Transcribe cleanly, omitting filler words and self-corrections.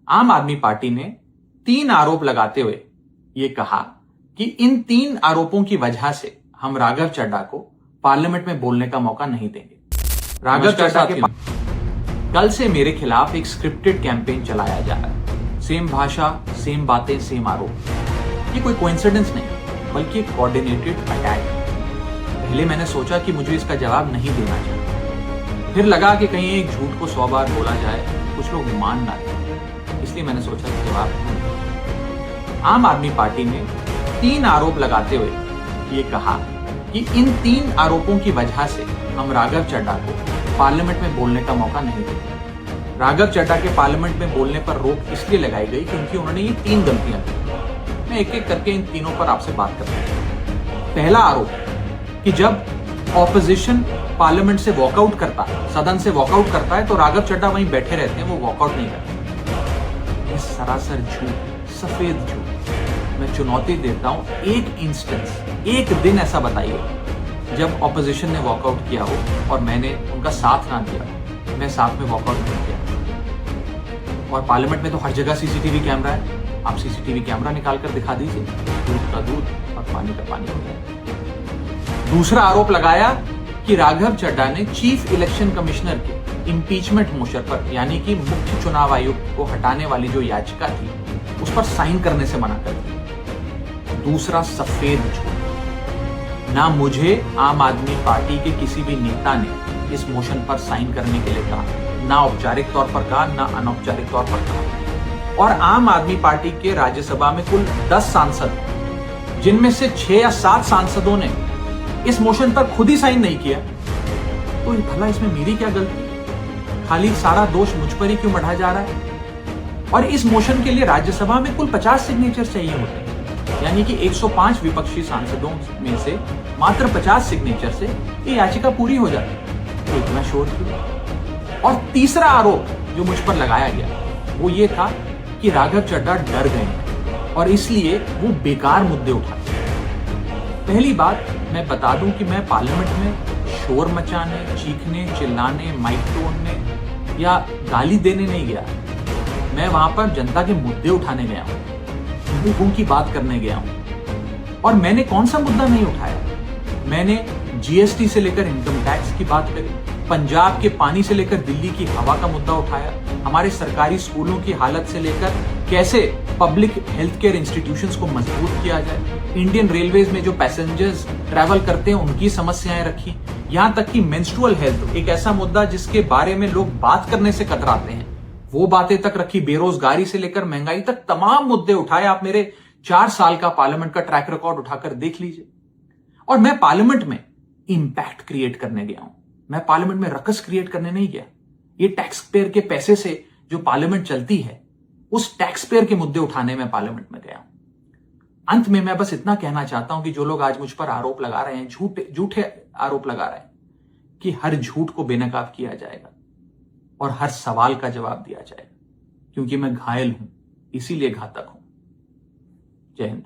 आम आदमी पार्टी ने 3 आरोप लगाते हुए यह कहा कि इन 3 आरोपों की वजह से हम राघव चड्ढा को पार्लियामेंट में बोलने का मौका नहीं देंगे। राघव चड्ढा के कल से मेरे खिलाफ एक स्क्रिप्टेड कैंपेन चलाया जा रहा है। सेम भाषा, सेम बातें, सेम आरोप। ये कोई कोइंसिडेंस नहीं बल्कि एक कोऑर्डिनेटेड अटैक है। पहले मैंने सोचा कि मुझे इसका जवाब नहीं देना चाहिए, फिर लगा कि कहीं एक झूठ को 100 बार बोला जाए, कुछ लोग मान ना लें, इसलिए मैंने सोचा कि जवाब नहीं। आम आदमी पार्टी ने 3 आरोप लगाते हुए ये कहा कि इन 3 आरोपों की वजह से हम राघव चड्ढा को पार्लियामेंट में बोलने का मौका नहीं देंगे। राघव चड्ढा के पार्लियामेंट में बोलने पर रोक इसलिए लगाई गई क्योंकि उन्होंने ये 3 गलतियां की। मैं एक एक करके इन तीनों पर आपसे बात करता हूं। पहला आरोप कि जब ऑपोजिशन पार्लियामेंट से वॉकआउट करता है, सदन से वॉकआउट करता है, तो राघव चड्ढा वहीं बैठे रहते हैं, वो वॉकआउट नहीं करते। ये सरासर झूठ, सफेद झूठ। मैं चुनौती देता हूं, एक इंस्टेंस, एक दिन ऐसा बताइए जब ऑपोजिशन ने वॉकआउट किया हो और मैंने उनका साथ ना दिया, मैं साथ में वॉकआउट नहीं किया। और पार्लियामेंट में तो हर जगह सीसीटीवी कैमरा है, आप सीसीटीवी कैमरा निकाल कर दिखा दीजिए, दूध का दूध और पानी का पानी हो जाए। दूसरा आरोप लगाया कि राघव चड्ढा ने चीफ इलेक्शन कमिश्नर के इंपीचमेंट मोशन पर, यानी कि मुख्य चुनाव आयुक्त को हटाने वाली जो याचिका थी, उस पर साइन करने से मना कर दिया। दूसरा सफेद झूठ। ना मुझे आम आदमी पार्टी के किसी भी नेता ने इस मोशन पर साइन करने के लिए कहा, ना औपचारिक तौर पर कहा, ना अनौपचारिक तौर पर कहा। और आम आदमी पार्टी के राज्यसभा में कुल 10 सांसद, जिनमें से 6 या 7 सांसदों ने इस मोशन पर खुद ही साइन नहीं किया, तो भला इसमें मेरी क्या गलती? खाली सारा दोष मुझ पर ही क्यों मढ़ा जा रहा है? और इस मोशन के लिए राज्यसभा में कुल 50 सिग्नेचर चाहिए होते हैं, यानी कि 105 विपक्षी सांसदों में से मात्र 50 सिग्नेचर से ये याचिका पूरी हो जाती। तो इतना शोर क्यों? और तीसरा आरोप जो मुझ पर लगाया गया वो ये था कि राघव चड्ढा डर गए और इसलिए वो बेकार मुद्दे उठाते। पहली बात मैं बता दूं कि मैं पार्लियामेंट में शोर मचाने, चीखने, चिल्लाने, माइक तोड़ने या गाली देने नहीं गया। मैं वहां पर जनता के मुद्दे उठाने गया हूं, लोगों की बात करने गया हूं। और मैंने कौन सा मुद्दा नहीं उठाया? मैंने जीएसटी से लेकर इनकम टैक्स की बात करी, पंजाब के पानी से लेकर दिल्ली की हवा का मुद्दा उठाया, हमारे सरकारी स्कूलों की हालत से लेकर कैसे पब्लिक हेल्थ केयर इंस्टीट्यूशंस को मजबूत किया जाए, इंडियन रेलवेज में जो पैसेंजर्स ट्रैवल करते हैं उनकी समस्याएं रखी, यहां तक कि मेंस्ट्रुअल हेल्थ, एक ऐसा मुद्दा जिसके बारे में लोग बात करने से कतराते हैं, वो बातें तक रखी। बेरोजगारी से लेकर महंगाई तक तमाम मुद्दे उठाए। आप मेरे 4 साल का पार्लियामेंट का ट्रैक रिकॉर्ड उठाकर देख लीजिए। और मैं पार्लियामेंट में इंपैक्ट क्रिएट करने गया हूं, मैं पार्लियामेंट में रकस क्रिएट करने नहीं गया। ये टैक्स पेयर के पैसे से जो पार्लियामेंट चलती है, उस टैक्स पेयर के मुद्दे उठाने में पार्लियामेंट में गया हूं। अंत में मैं बस इतना कहना चाहता हूं कि जो लोग आज मुझ पर आरोप लगा रहे हैं, झूठे आरोप लगा रहे हैं, कि हर झूठ को बेनकाब किया जाएगा और हर सवाल का जवाब दिया जाएगा, क्योंकि मैं घायल हूं, इसीलिए घातक हूं। जय हिंद।